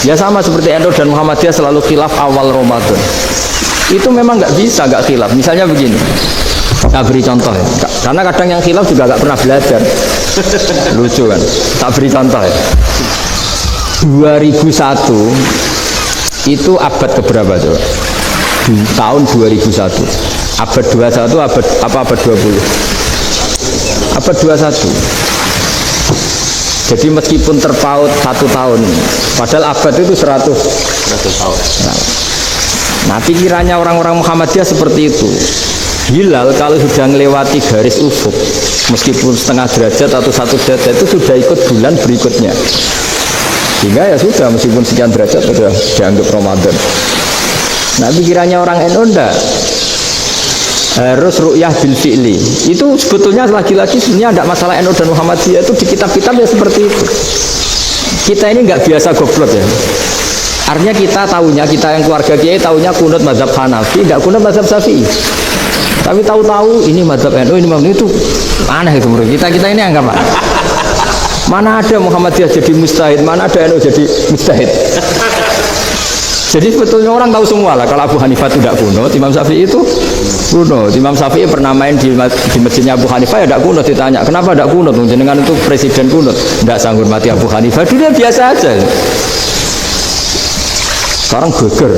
Ya sama seperti NU dan Muhammadiyah selalu khilaf awal Ramadan. Itu memang nggak bisa nggak khilaf. Misalnya begini, tak beri contoh ya. Karena kadang yang khilaf juga nggak pernah belajar. Lucu kan? Tak beri contoh ya. 2001 itu abad keberapa coba? Tahun 2001. Abad 21 abad 20? Abad 21. Jadi meskipun terpaut 1 tahun, padahal abad itu 100 tahun. Nah, pikirannya orang-orang Muhammadiyah seperti itu. Hilal kalau sudah melewati garis ufuk, meskipun setengah derajat atau 1 derajat itu sudah ikut bulan berikutnya. Sehingga ya sudah, meskipun sekian derajat sudah dianggap Ramadan. Nah, pikirannya orang NU enggak. Harus ru'yah bil fi'li. Itu sebetulnya lagi-lagi sebenarnya tidak masalah NU dan Muhammadiyah, itu di kitab-kitab ya seperti itu. Kita ini nggak biasa goblok ya. Artinya kita tahunya, kita yang keluarga kiai tahunya kunut mazhab Hanafi, nggak kunut mazhab Syafi'i. Tapi tahu-tahu ini mazhab NU, ini mazhab itu aneh itu menurut kita ini anggap apa? Mana ada Muhammadiyah jadi mustahid, mana ada NU jadi mustahid. Jadi sebetulnya orang tahu semua lah kalau Abu Hanifah tidak kunut, Imam Syafi'i itu kunut. Imam Syafi'i pernah main di masjidnya Abu Hanifah ya tidak kunut, ditanya kenapa tidak kunut? Jenengan itu presiden kunut, tidak sanggup mati Abu Hanifah, dulu biasa aja. Sekarang geger,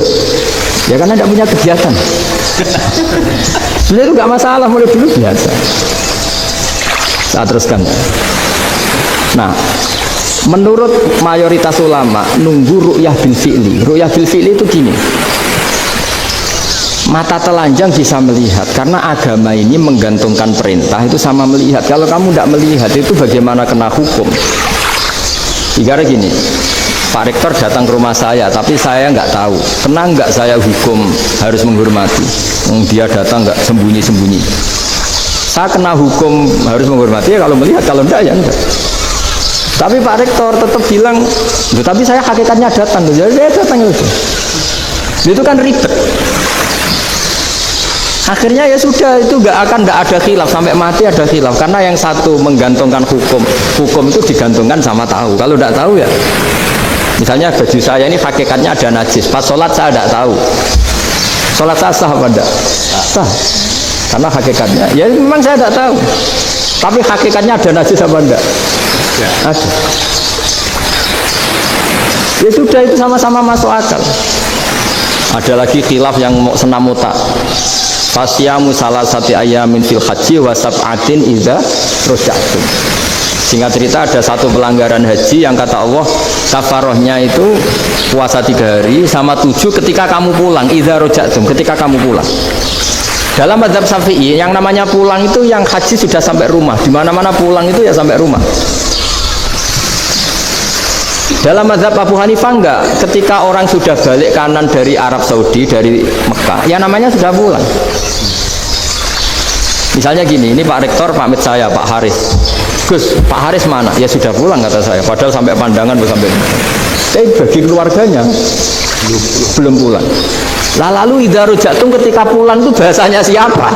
ya karena tidak punya kegiatan. Sebenarnya itu nggak masalah, mulai dulu biasa. Saya teruskan. Nah, menurut mayoritas ulama nunggu ru'yah bil fi'li. Ru'yah bil fi'li itu gini, mata telanjang bisa melihat karena agama ini menggantungkan perintah itu sama melihat. Kalau kamu tidak melihat itu bagaimana kena hukum? Ibarat gini, Pak Rektor datang ke rumah saya tapi saya nggak tahu, kena nggak saya hukum harus menghormati? Dia datang nggak sembunyi-sembunyi, saya kena hukum harus menghormati ya kalau melihat, kalau enggak ya enggak. Tapi Pak Rektor tetap bilang, tapi saya hakikatnya datang, jadi saya datang itu. Itu kan ribet. Akhirnya ya sudah, itu nggak ada khilaf sampai mati, ada khilaf karena yang satu menggantungkan hukum itu digantungkan sama tahu. Kalau tidak tahu ya, misalnya baju saya ini hakikatnya ada najis, pas sholat saya tidak tahu, sholat saya sah apa tidak? Sah, karena hakikatnya ya memang saya tidak tahu, tapi hakikatnya ada najis apa tidak? Ada. Ya sudah, itu sama-sama masuk akal. Ada lagi khilaf yang mau senam otak. Fasyamu salasati ayamin fil haji wa sab'atin idza raja'tum. Singkat cerita ada satu pelanggaran haji yang kata Allah kafarohnya itu puasa 3 hari sama 7 ketika kamu pulang, idza raja'tum, ketika kamu pulang. Dalam mazhab Syafi'i yang namanya pulang itu yang haji sudah sampai rumah. Di mana-mana pulang itu ya sampai rumah. Dalam mazhab Abu Hanifah enggak, ketika orang sudah balik kanan dari Arab Saudi, dari Mekah, ya namanya sudah pulang. Misalnya gini, ini Pak Rektor pamit saya, Pak Haris. Gus, Pak Haris mana? Ya sudah pulang kata saya, padahal sampai pandangan sampai. Tapi bagi keluarganya belum pulang. Lalu idza raja'tum ketika pulang itu bahasanya siapa?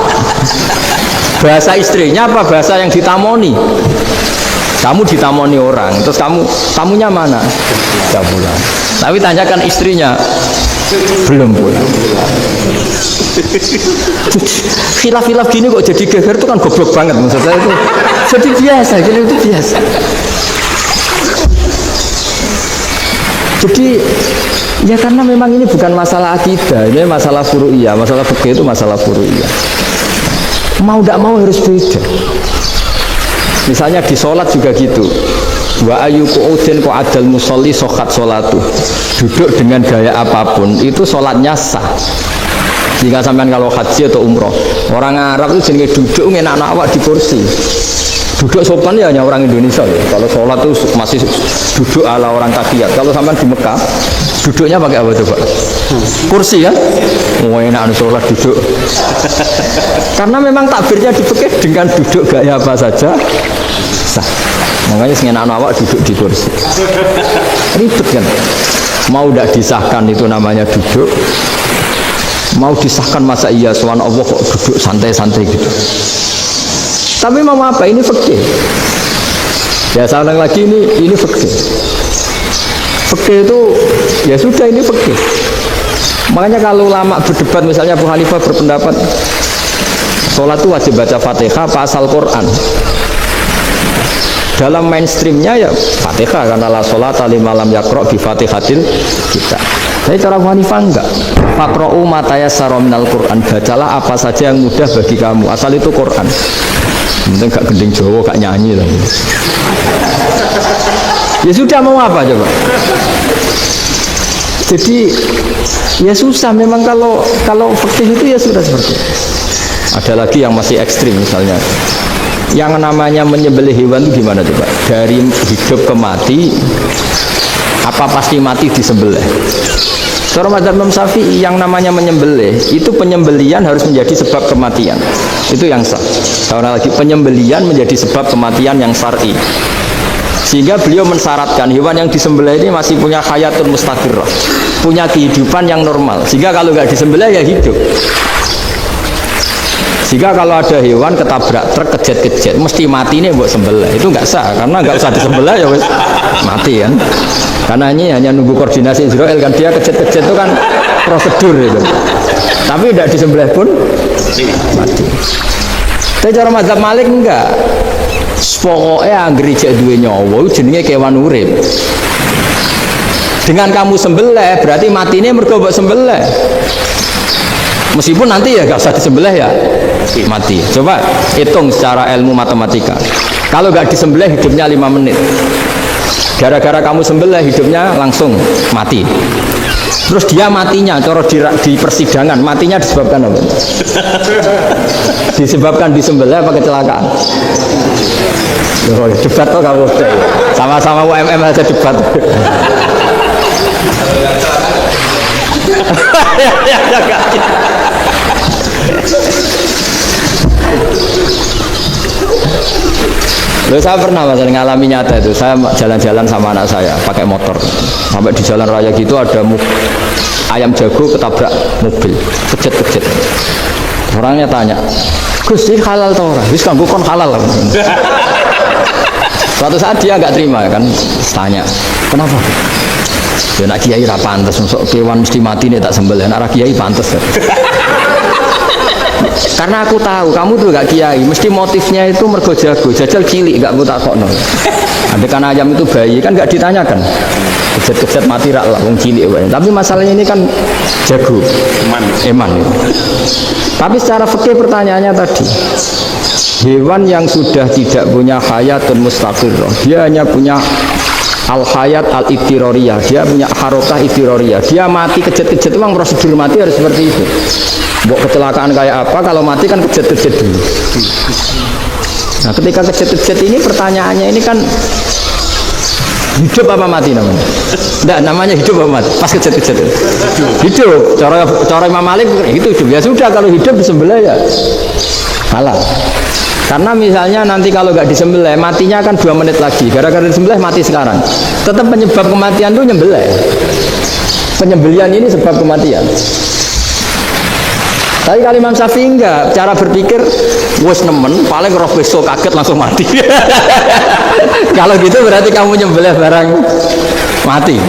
Bahasa istrinya apa bahasa yang ditamoni? Kamu ditamoni orang, terus tamunya mana? Sudah pulang. Tapi tanyakan istrinya, belum pulang. Khilaf-khilaf gini kok jadi geger itu kan goblok banget maksud saya itu. Jadi biasa, jadi itu biasa. Jadi ya karena memang ini bukan masalah akidah, ini masalah furu'iyah, masalah fikih itu masalah furu'iyah. Mau tidak mau harus beda. Misalnya di sholat juga gitu. Wa ayyuku udin ko adal musolli sokat sholatu. Duduk dengan gaya apapun itu sholatnya sah. Jika sampean kalau haji atau umroh, orang Arab itu jenis duduk enak-enak awak di kursi. Duduk sopan ya hanya orang Indonesia ya. Kalau sholat itu masih duduk ala orang takiyat. Kalau sampean di Mekah, duduknya pakai apa coba? Kursi ya. Oh enak sholat duduk. Karena memang takbirnya dipakai dengan duduk gaya apa saja sah. Makanya sengenak awak duduk di kursi. Ribet kan? Mau tidak disahkan itu namanya duduk. Mau disahkan masa iya soal Allah kok duduk santai-santai gitu. Tapi mau apa? Ini fikih. Ya saya ulang lagi, ini fikih. Fikih itu ya sudah, ini fikih. Makanya kalau ulama berdebat, misalnya Abu Hanifah berpendapat sholat itu wajib baca Fatihah pasal Quran. Dalam mainstreamnya ya Fatihah, karena la sholata liman lam yaqra bi Fatihatil kitab. Tapi cara Abu Hanifah enggak. Faqra'u ma tayassara minal Quran. Bacalah apa saja yang mudah bagi kamu, asal itu Quran. Mungkin gak gending Jawa, gak nyanyi lah. Ya sudah, mau apa coba? Jadi ya susah memang kalau fikih itu ya sudah seperti itu. Ada lagi yang masih ekstrim, misalnya yang namanya menyembelih hewan itu gimana coba? Dari hidup ke mati, apa pasti mati disembelih? Cara mazhab Imam Syafi'i yang namanya menyembelih itu penyembelian harus menjadi sebab kematian. Itu yang sah. Karena lagi penyembelian menjadi sebab kematian yang syar'i. Sehingga beliau mensyaratkan hewan yang disembelih ini masih punya hayatun mustaqirrah, punya kehidupan yang normal. Sehingga kalau nggak disembelih ya hidup. Jika kalau ada hewan ketabrak truk kejet-kejet mesti mati nih buat sembelih, itu nggak sah, karena nggak usah disembelih ya wes mati kan. Karena ini hanya nunggu koordinasi Israel kan, dia kejet-kejet itu kan prosedur itu. Tapi tidak disembelih pun mati. Tapi cara mazhab Malik enggak. Pokoknya anggere jek duwe nyawa jenenge kewan urip. Dengan kamu sembelih berarti matine mergo mbok sembelih. Meskipun nanti ya gak usah disembelih ya mati. Coba hitung secara ilmu matematika. Kalau gak disembelih hidupnya 5 menit. Gara-gara kamu sembelih hidupnya langsung mati. Terus dia matinya, coro di persidangan, matinya disebabkan apa? Disebabkan disembelih apa kecelakaan? Oh, debat kok kamu. Sama-sama UMM aja debat. Loh, saya pernah misalnya ngalami nyata itu, saya jalan-jalan sama anak saya pakai motor, sampai di jalan raya gitu ada ayam jago ketabrak mobil, kejet-kejet. Orangnya tanya, Gus ini halal tau ora? Wis kanggo kon halal. Suatu saat dia nggak terima kan, tanya, kenapa? Ya nak kiai ra pantes, masuk kewan mesti mati nih tak sembelih, nak kiai pantes. Karena aku tahu kamu tuh gak kiai, mesti motifnya itu mergo jago, jajal cilik gak tak kokno. Andaikan ayam itu bayi kan gak ditanyakan, kejet-kejet mati rak lah, wong cilik wae. Tapi masalahnya ini kan jago, eman. Tapi secara fikih pertanyaannya tadi, hewan yang sudah tidak punya hayatun mustaqirrah, dia hanya punya al-hayat al-ittiroriyah, dia punya harokah ittiroriyah, dia mati kejet-kejet, memang prosedur mati harus seperti itu. Buat kecelakaan kayak apa, kalau mati kan kejet-kejet dulu. Nah ketika kejet-kejet ini pertanyaannya ini kan hidup apa mati namanya? Enggak, namanya hidup apa mati? Pas kejet-kejet hidup. Cara Imam Malik itu hidup. Ya sudah, kalau hidup disembelih ya halal. Karena misalnya nanti kalau nggak disembelih matinya kan 2 menit lagi. Gara-gara disembelih mati sekarang. Tetap penyebab kematian itu nyembelih. Penyembelian ini sebab kematian. Tapi kalau Imam Syafi'i enggak, cara berpikir wes nemen, paling roh besok kaget langsung mati. Kalau gitu berarti kamu nyembelih barang mati.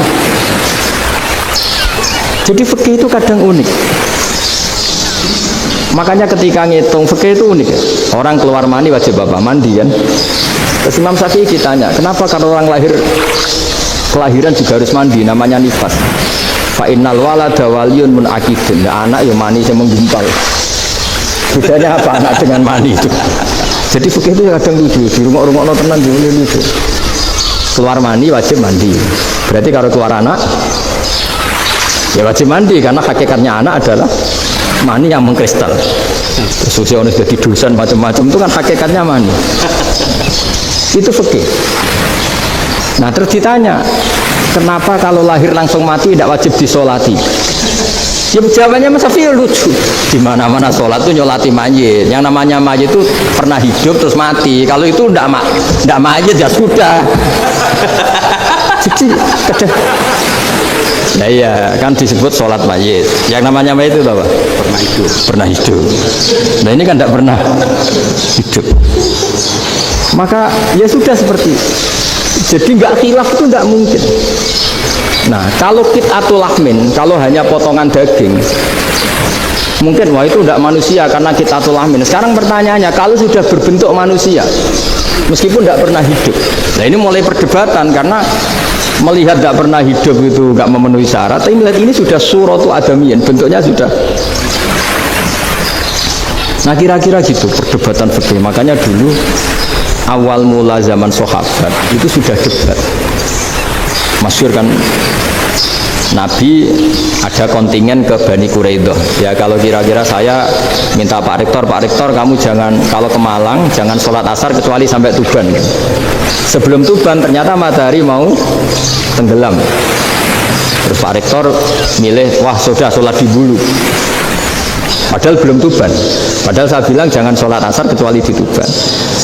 Jadi fikih itu kadang unik. Makanya ketika ngitung fikih itu unik. Orang keluar mani wajib apa? Mandi kan. Terus Imam Syafi'i ditanya, kenapa kalau orang lahir kelahiran juga harus mandi? Namanya nifas. Fa innal walada waliyun munaqidun. Anak ya mani yang menggumpal. Bedanya apa anak dengan mani itu? Jadi fikih itu kadang lucu, di rumah-rumah tenan lucu. Keluar mani wajib mandi. Berarti kalau keluar anak ya wajib mandi, karena hakikatnya anak adalah mani yang mengkristal. Sosialnya jadi dosen macam-macam itu kan hakikatnya mani. Itu fikih. Nah terus ditanya, kenapa kalau lahir langsung mati tidak wajib disolati? Ya jawabannya Mas Syafi'i lucu. Di mana-mana sholat itu nyolati mayit. Yang namanya mayit itu pernah hidup terus mati. Kalau itu tidak mayit ya sudah. Jadi kadang, nah iya kan disebut sholat mayit. Yang namanya mayit itu apa? Pernah hidup. Nah ini kan tidak pernah hidup. Maka ya sudah seperti itu. Jadi nggak khilaf itu nggak mungkin. Nah, kalau qit'atul lahmin, kalau hanya potongan daging, mungkin wah itu tidak manusia karena qit'atul lahmin. Sekarang pertanyaannya, kalau sudah berbentuk manusia, meskipun tidak pernah hidup, nah ini mulai perdebatan karena melihat tidak pernah hidup itu nggak memenuhi syarat. Tapi melihat ini sudah suratu adamiyin, bentuknya sudah. Nah kira-kira gitu perdebatan fikih. Makanya dulu awal mula zaman sahabat itu sudah debat. Masyhur kan, Nabi ada kontingen ke Bani Quraidah. Ya kalau kira-kira saya minta Pak Rektor kamu jangan, kalau ke Malang jangan sholat asar kecuali sampai Tuban. Sebelum Tuban ternyata matahari mau tenggelam. Terus Pak Rektor milih, wah sudah sholat di Bulu. Padahal belum Tuban. Padahal saya bilang jangan sholat asar kecuali di Tuban.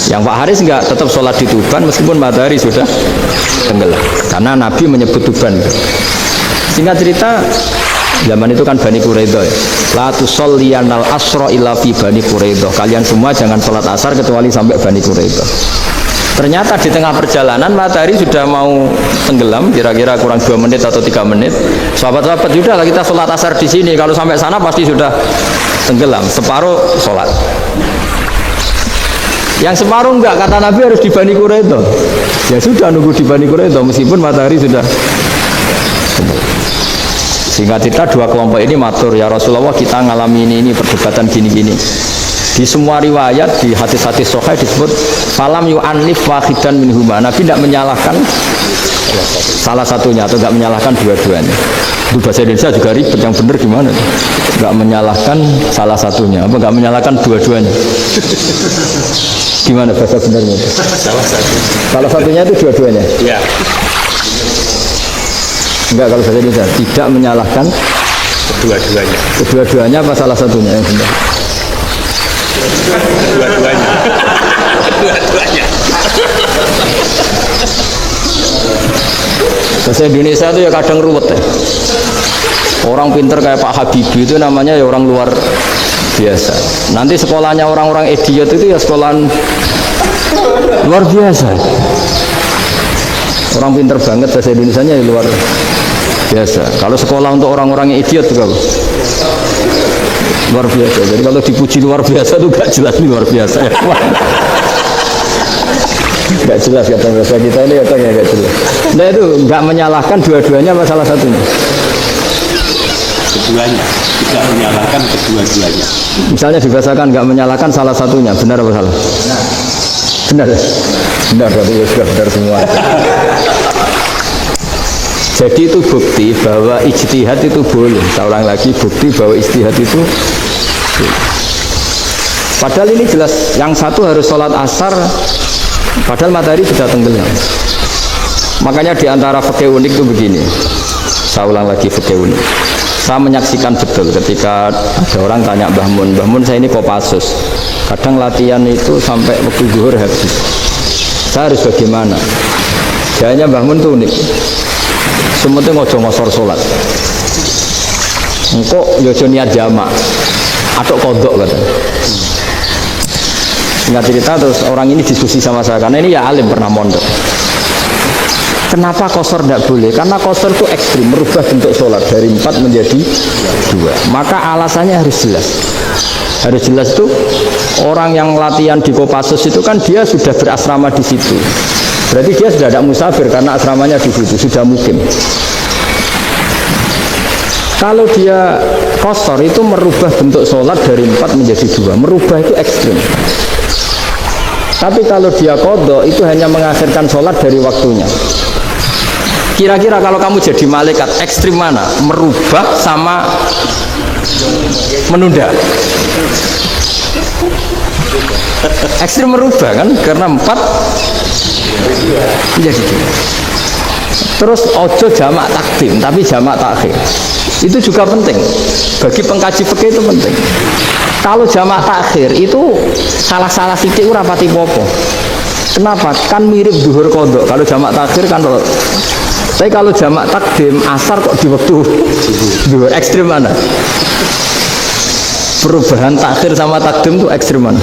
Yang Pak Haris enggak, tetap sholat di Tuban meskipun matahari sudah tenggelam. Karena Nabi menyebut Tuban. Singkat cerita, zaman itu kan Bani Quraidah ya. La tusolliyanal asra illa fi Bani Quraidah. Kalian semua jangan sholat asar kecuali sampai Bani Quraidah. Ternyata di tengah perjalanan matahari sudah mau tenggelam, kira-kira kurang 2 menit atau 3 menit. Sahabat-sahabat, sudah lah kita sholat asar di sini. Kalau sampai sana pasti sudah tenggelam. Separuh sholat. Yang separuh enggak, kata Nabi harus di Bani Quraidah. Ya sudah nunggu di Bani Quraidah meskipun matahari sudah. Sehingga kita dua kelompok ini matur, ya Rasulullah kita ngalami ini perdebatan gini-gini. Di semua riwayat, di hadis-hadis sahih disebut falam yu'annif wahidan minhuma. Nabi tidak menyalahkan salah satunya atau tidak menyalahkan dua-duanya. Itu bahasa Indonesia juga ribet, yang benar gimana? Tidak menyalahkan salah satunya, apa tidak menyalahkan dua-duanya? Gimana bahasa benarnya? Salah satunya itu dua-duanya? Iya. Enggak, kalau bahasa Indonesia tidak menyalahkan kedua-duanya. Kedua-duanya apa salah satunya yang benar? Dua-duanya. Dua-duanya. Bahasa Indonesia itu ya kadang ruwet ya. Orang pinter kayak Pak Habibie itu namanya ya orang luar biasa. Nanti sekolahnya orang-orang idiot itu ya sekolahan luar biasa. Orang pinter banget bahasa Indonesianya ya luar biasa. Kalau sekolah untuk orang-orang yang idiot juga luar biasa. Jadi kalau dipuji luar biasa itu gak jelas ini luar biasa. Gak jelas kata bahasa kita ini katanya gak jelas. Nah itu gak menyalahkan dua-duanya apa salah satunya? Keduanya, tidak menyalahkan kedua-duanya. Misalnya dibahasakan gak menyalahkan salah satunya, benar apa salah? Benar. Benar, berarti sudah benar semua. Jadi itu bukti bahwa ijtihad itu boleh. Saya ulang lagi, bukti bahwa ijtihad itu boleh. Padahal ini jelas, yang satu harus sholat asar padahal matahari sudah tenggelam. Makanya diantara fikih unik itu begini. Saya ulang lagi fikih unik. Saya menyaksikan betul ketika ada orang tanya Mbah Mun saya ini Kopassus. Kadang latihan itu sampai waktu zuhur habis. Saya harus bagaimana? Jawabnya Mbah Mun itu unik. Semuanya ngojo ngosor sholat. Engkau yojo niat jamak atau kodok katanya. Singkat cerita terus orang ini diskusi sama saya karena ini ya alim pernah mondok. Kenapa kosor tidak boleh? Karena kosor itu ekstrim, merubah bentuk sholat dari 4 menjadi 2. Maka alasannya harus jelas. Harus jelas itu orang yang latihan di Kopassus itu kan dia sudah berasrama di situ. Berarti dia sudah tidak musafir karena asramanya di situ, sudah mukim. Kalau dia kosor itu merubah bentuk sholat dari 4 menjadi 2. Merubah itu ekstrim. Tapi kalau dia kodok itu hanya mengakhirkan sholat dari waktunya. Kira-kira kalau kamu jadi malaikat ekstrim mana? Merubah sama menunda? Ekstrim merubah kan? Karena 4 menjadi 2. Terus ojo jamak takdim tapi jamak takhir. Itu juga penting. Bagi pengkaji fikih itu penting. Kalau jamak takhir itu salah-salah sithik ora pati popo. Kenapa? Kan mirip zuhur qadha. Kalau jamak takhir kan tapi kalau jamak takdim asar kok di waktu zuhur, ekstrim mana? Perubahan takhir sama takdim itu ekstrim mana?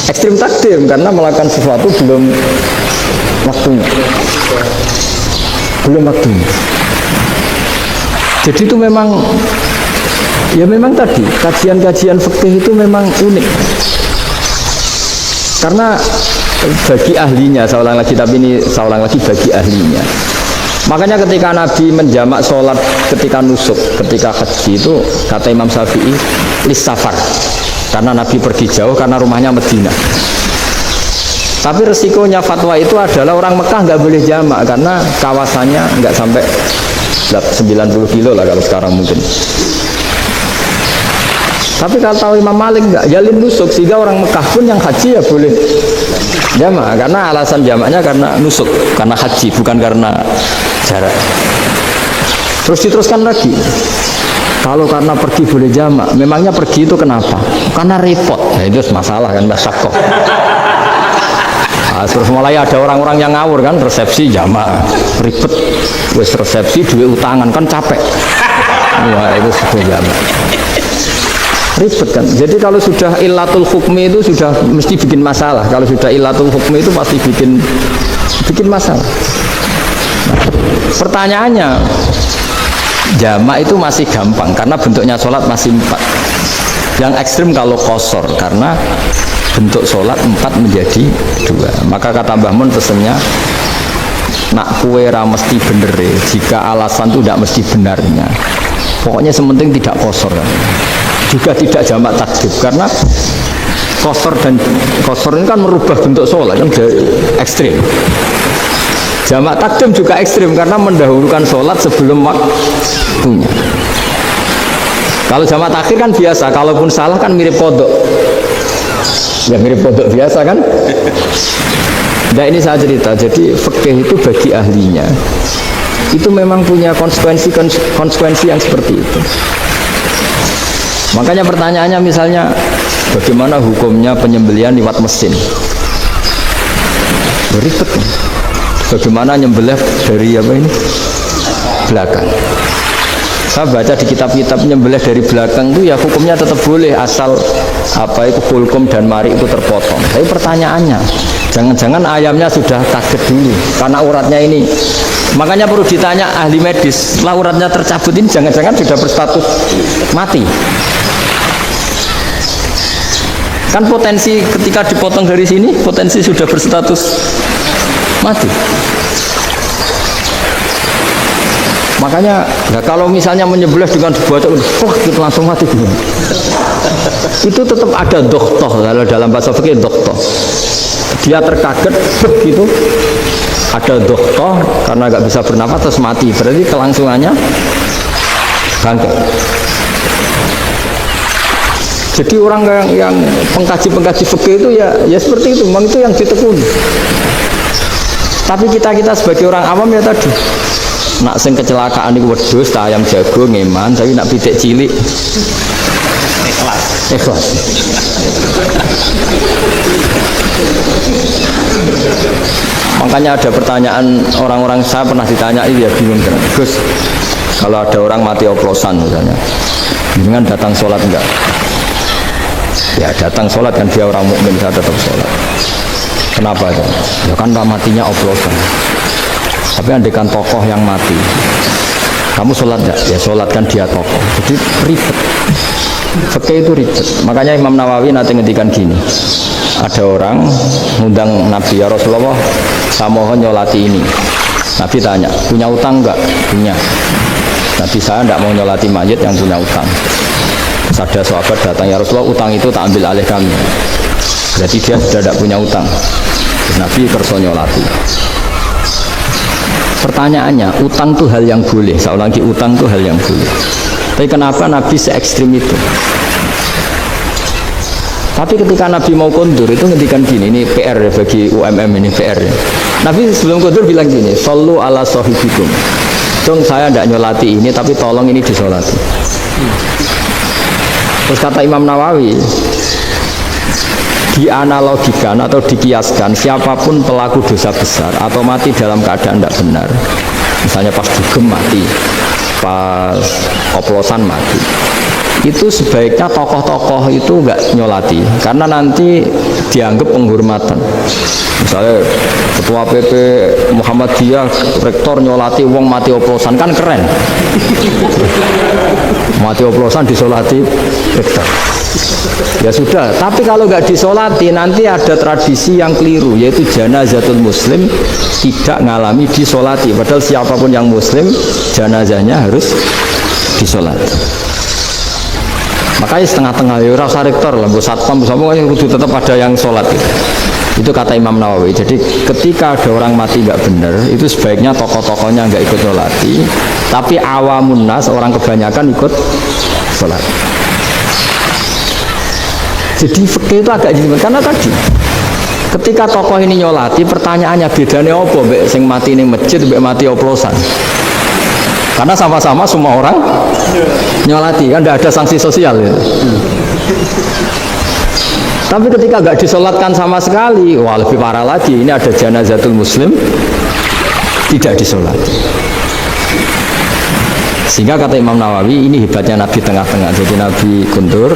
Ekstrim takdim karena melakukan sesuatu belum waktunya. Belum waktunya. Jadi itu memang ya memang tadi kajian-kajian fikih itu memang unik. Karena bagi ahlinya, saya ulang lagi, tapi ini saya ulang lagi bagi ahlinya. Makanya ketika Nabi menjamak sholat ketika nusuk, ketika haji itu kata Imam Syafi'i lissafar, karena Nabi pergi jauh karena rumahnya Medina. Tapi resikonya fatwa itu adalah orang Mekah nggak boleh jamak karena kawasannya nggak sampai 90 kilo lah kalau sekarang mungkin. Tapi kalau tahu Imam Malik nggak jalin nusuk, sehingga orang Mekah pun yang haji ya boleh jamak karena alasan jamaknya karena nusuk, karena haji bukan karena jarak. Terus diteruskan lagi, kalau karena pergi boleh jamak, memangnya pergi itu kenapa? Karena repot. Nah, itu masalah kan, masyakoh. Nah, terus mulai ada orang-orang yang ngawur kan, resepsi jamak ribet, wes resepsi duit utangan kan capek. Wah itu sudah jamak ribet kan. Jadi kalau sudah illatul hukmi itu sudah mesti bikin masalah. Kalau sudah illatul hukmi itu pasti bikin masalah. Nah, pertanyaannya, jamak itu masih gampang karena bentuknya sholat masih 4. Yang ekstrim kalau qasar karena bentuk sholat 4 menjadi 2. Maka kata Mbah Mun pesennya, nak kue ra mesti bener, jika alasan itu tidak mesti benarnya. Pokoknya sementing tidak qasar kan. Juga tidak jamak takdim karena qasar ini kan merubah bentuk sholat kan ekstrim. Jamak takdim juga ekstrim karena mendahulukan sholat sebelum waktunya. Kalau jamak takhir kan biasa, kalaupun salah kan mirip kodok. Ya mirip kodok biasa kan. Nah ini saya cerita, jadi fikih itu bagi ahlinya itu memang punya konsekuensi yang seperti itu. Makanya pertanyaannya misalnya bagaimana hukumnya penyembelihan lewat mesin? Ribet. Bagaimana nyembelih dari apa ini? Belakang. Saya baca di kitab-kitab nyembelih dari belakang itu ya hukumnya tetap boleh asal apa itu kulkum dan mari itu terpotong. Tapi pertanyaannya, jangan-jangan ayamnya sudah kaget dulu karena uratnya ini. Makanya perlu ditanya ahli medis, setelah uratnya tercabut ini jangan-jangan sudah berstatus mati. Kan potensi ketika dipotong dari sini, potensi sudah berstatus mati. Makanya, nah kalau misalnya menyembelih dengan dibaca, itu langsung mati gitu. Itu tetap ada doktoh, kalau dalam bahasa fikih doktoh. Dia terkaget, begitu. Ada doktoh karena nggak bisa bernafas terus mati. Berarti kelangsungannya bangkai. Jadi orang yang pengkaji fikih itu ya seperti itu, memang itu yang ditekuni. Tapi kita sebagai orang awam ya tadi, nak sing kecelakaan itu wedhus, ayam jago ngeman, tapi nak pitik cilik ikhlas. Makanya ada pertanyaan orang-orang, saya pernah ditanya, ya bingung kan, Gus, kalau ada orang mati oplosan misalnya, dengan datang sholat enggak? Ya datang sholat kan, dia orang mukmin, saya tetap sholat. Kenapa itu? Ya kan matinya oplosan. Tapi andaikan tokoh yang mati, kamu sholat enggak? Ya sholat kan dia tokoh. Jadi ribet. Fikih itu ribet. Makanya Imam Nawawi nanti ngendikan gini. Ada orang ngundang Nabi, ya Rasulullah, saya mohon nyolati ini. Nabi tanya, punya utang enggak? Punya. Nabi, saya enggak mau nyolati mayit yang punya utang. Ada sahabat datang, ya Rasulullah, utang itu tak ambil alih kami. Berarti dia sudah tidak punya utang. Nabi kerso nyolati. Pertanyaannya, utang itu hal yang boleh. Saya ulangi, utang itu hal yang boleh. Tapi kenapa Nabi se-ekstrim itu? Tapi ketika Nabi mau kondur itu ngendikan gini, ini PR ya bagi UMM, ini PR ya. Nabi sebelum kondur bilang gini, sallu ala sahibikum. Dong saya tidak nyolati ini, tapi tolong ini disolati. Terus kata Imam Nawawi, dianalogikan atau dikiaskan, siapapun pelaku dosa besar atau mati dalam keadaan tidak benar, misalnya pas dugem mati, pas oplosan mati, itu sebaiknya tokoh-tokoh itu nggak nyolati karena nanti dianggap penghormatan. Misalnya ketua PP Muhammadiyah rektor nyolati wong mati oplosan kan keren. Mati oplosan disolati rektor. Ya sudah, tapi kalau nggak disolati nanti ada tradisi yang keliru yaitu janazatul muslim tidak ngalami disolati. Padahal siapapun yang muslim janazahnya harus disolati. Makanya setengah-tengah ya rasa rektor lah, satpam sama kudu tetap ada yang sholat gitu. Itu kata Imam Nawawi. Jadi ketika ada orang mati nggak benar, itu sebaiknya tokoh-tokohnya nggak ikut sholati, tapi awamun nas orang kebanyakan ikut sholat. Jadi fikih itu agak jelimet karena tadi ketika tokoh ini nyolati pertanyaannya bedanya apa mbek sing mati ning masjid mbek mati oplosan. Karena sama-sama semua orang nyolati kan tidak ada sanksi sosial ya. Tapi ketika nggak disolatkan sama sekali, wah lebih parah lagi. Ini ada janazatul muslim tidak disolati. Sehingga kata Imam Nawawi ini hebatnya Nabi tengah-tengah. Jadi Nabi kundur,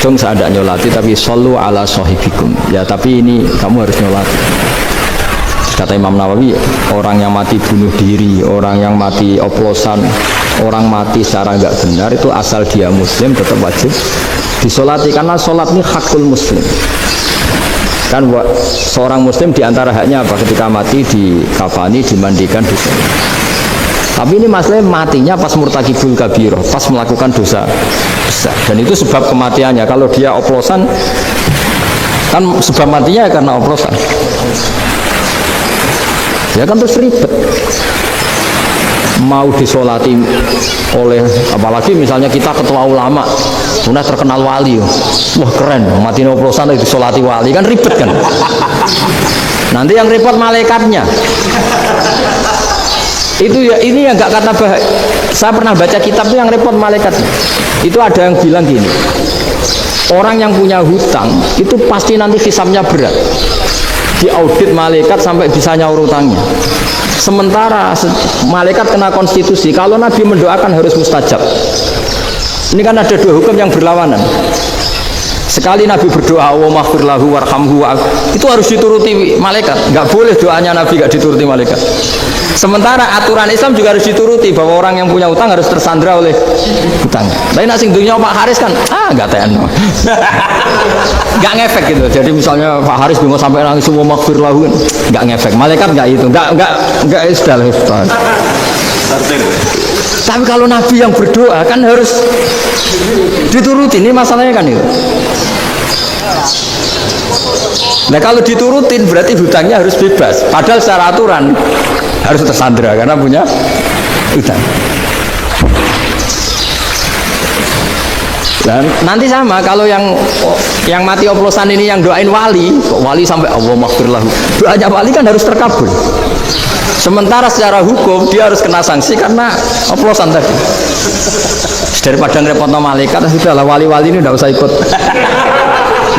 dong saya tidak nyolati tapi shollu ala sahibikum. Ya tapi ini kamu harus nyolati. Kata Imam Nawawi, orang yang mati bunuh diri, orang yang mati oplosan, orang mati secara nggak benar itu asal dia muslim tetap wajib disolati karena sholat ini hakul muslim. Kan seorang muslim diantara haknya apa ketika mati dikafani, dimandikan, disolat. Tapi ini masalahnya matinya pas murtakibul kabirah, pas melakukan dosa besar. Dan itu sebab kematiannya. Kalau dia oplosan, kan sebab matinya karena oplosan. Ya kan terus ribet. Mau disolati oleh, apalagi misalnya kita ketua ulama, sudah terkenal wali, wah keren, mati oplosan disolati wali, kan ribet kan. Nanti yang repot malaikatnya. Itu ya ini yang nggak kata bahaya. Saya pernah baca kitab itu yang repot malaikatnya. Itu ada yang bilang gini, orang yang punya hutang itu pasti nanti hisabnya berat. Diaudit malaikat sampai bisa nyaur utangnya. Sementara malaikat kena konstitusi, kalau Nabi mendoakan harus mustajab. Ini kan ada dua hukum yang berlawanan. Sekali Nabi berdoa, wa maghfir lahu warhamhu, itu harus dituruti malaikat. Nggak boleh doanya Nabi nggak dituruti malaikat. Sementara aturan Islam juga harus dituruti bahwa orang yang punya utang harus tersandra oleh utang. Lain asing dunia Pak Haris kan, nggak TN, nggak ngefek gitu. Jadi misalnya Pak Haris bingung sampai nangis semua maghfir lahu, nggak ngefek. Malaikat nggak itu, nggak sudah. Tapi kalau Nabi yang berdoa kan harus dituruti. Ini masalahnya kan itu. Nah kalau diturutin berarti hutangnya harus bebas. Padahal secara aturan harus tersandra karena punya hutang. Dan nanti sama kalau yang mati oplosan ini yang doain wali sampai Allah maghfirlahu. Doanya wali kan harus terkabul. Sementara secara hukum dia harus kena sanksi karena oplosan tadi. Daripada ngerepotno malaikat, sudahlah wali-wali ini tidak usah ikut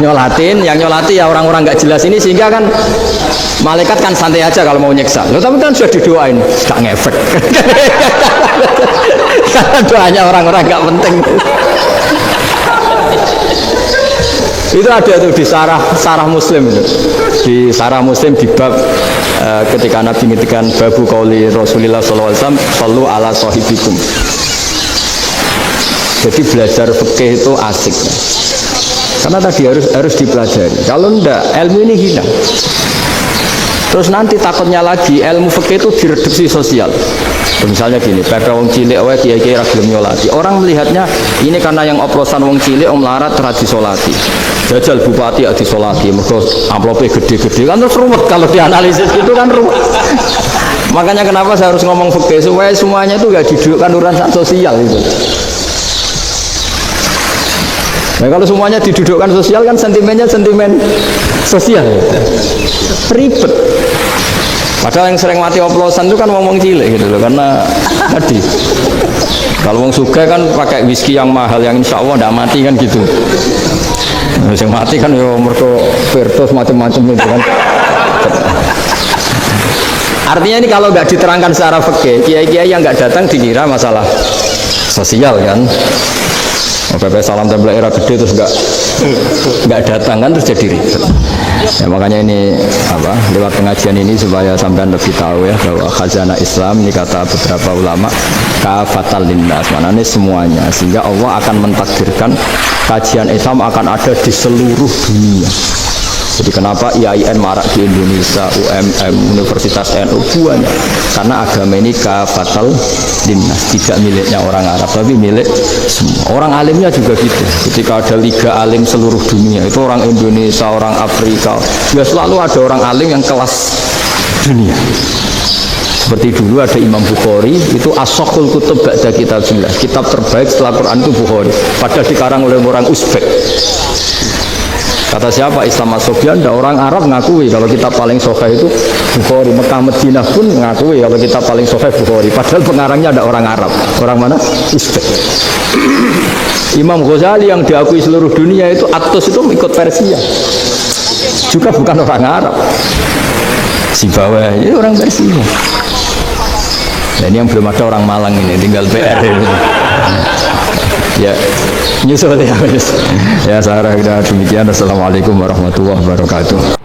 nyolatin. Yang nyolati ya orang-orang nggak jelas ini, sehingga kan malaikat kan santai aja kalau mau nyeksa. Loh, tapi kan sudah didoain, nggak ngefek. Karena doanya orang-orang nggak penting. Itu ada tuh di sarah Muslim itu. Di sarah Muslim di bab ketika Nabi ngintikan babu qauli Rasulullah sallallahu alaihi wasallam sallu ala sahibikum. Jadi belajar fikih itu asik. Karena tadi harus dipelajari. Kalau enggak, ilmu ini hilang. Terus nanti takutnya lagi ilmu fikih itu direduksi sosial. Misalnya gini, pada wong cilik wae kiai-kiai ra gelem nyolati. Orang melihatnya ini karena yang oplosan wong cilik om larat ra disolati. Jajal bupati ya disolati, mergo amplope gede-gede kan terus ruwet kalau dianalisis itu kan ruwet. Makanya kenapa saya harus ngomong fikih supaya semuanya itu enggak didudukkan urusan sosial itu. Nah kalau semuanya didudukkan sosial kan sentimennya sentimen sosial. Ribet. Padahal yang sering mati oplosan itu kan ngomong cilik gitu loh, karena tadi kalau wong sugih kan pakai whisky yang mahal yang insya Allah tidak mati kan gitu. Yang mati kan ya mergo virtus macam-macam itu kan. Artinya ini kalau nggak diterangkan secara fikih, kiai-kiai yang nggak datang dikira masalah sosial kan. PP salam tempel era gede terus nggak datang kan terus jadi ribet. Ya, makanya ini apa lewat pengajian ini supaya sampean lebih tahu ya bahwa khazanah Islam ini kata beberapa ulama kafatal linnas, maknanya semuanya, sehingga Allah akan mentakdirkan kajian Islam akan ada di seluruh dunia. Jadi kenapa IAIN marak di Indonesia, UMM, Universitas NU banyak? Karena agama ini kafatal linnas, tidak miliknya orang Arab, tapi milik semua. Orang alimnya juga gitu. Ketika ada liga alim seluruh dunia, itu orang Indonesia, orang Afrika, ya selalu ada orang alim yang kelas dunia. Seperti dulu ada Imam Bukhari, itu as-sakhul kutub ba'da kitabillah, kitab terbaik setelah Quran itu Bukhari, padahal dikarang oleh orang Uzbek. Kata siapa? Islam As-Sofyan, ada orang Arab ngakui kalau kita paling sahih itu Bukhari. Mekah Madinah pun ngakui kalau kita paling sahih Bukhari. Padahal pengarangnya ada orang Arab. Orang mana? Uzbek. Imam Ghazali yang diakui seluruh dunia itu Atos itu ikut Persia. Juga bukan orang Arab. Sibawah itu orang Persia. Dan ini yang belum ada orang Malang ini, tinggal PR ini. Ya, nyusul ya. Ya, saya kira demikian. Assalamualaikum warahmatullahi wabarakatuh.